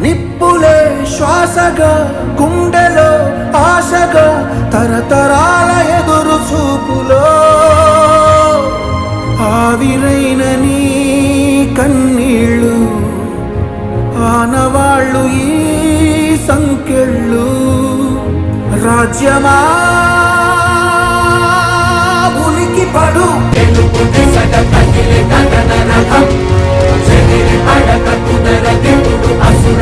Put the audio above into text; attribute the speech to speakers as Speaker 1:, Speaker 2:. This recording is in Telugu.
Speaker 1: నిప్పులే శ్వాసగా గుండెలో ఆశగా తరతరాల ఎదురు చూపులో ఆవిరైన నీ కన్నీళ్ళు ఆనవాళ్ళు ఈ సంకెళ్ళు రాజ్యమా ఉనికి పడు
Speaker 2: తెలుగు దిశగ కదిలే గగన రథం చెదిరి పడక కుదర దేవుడు అసుర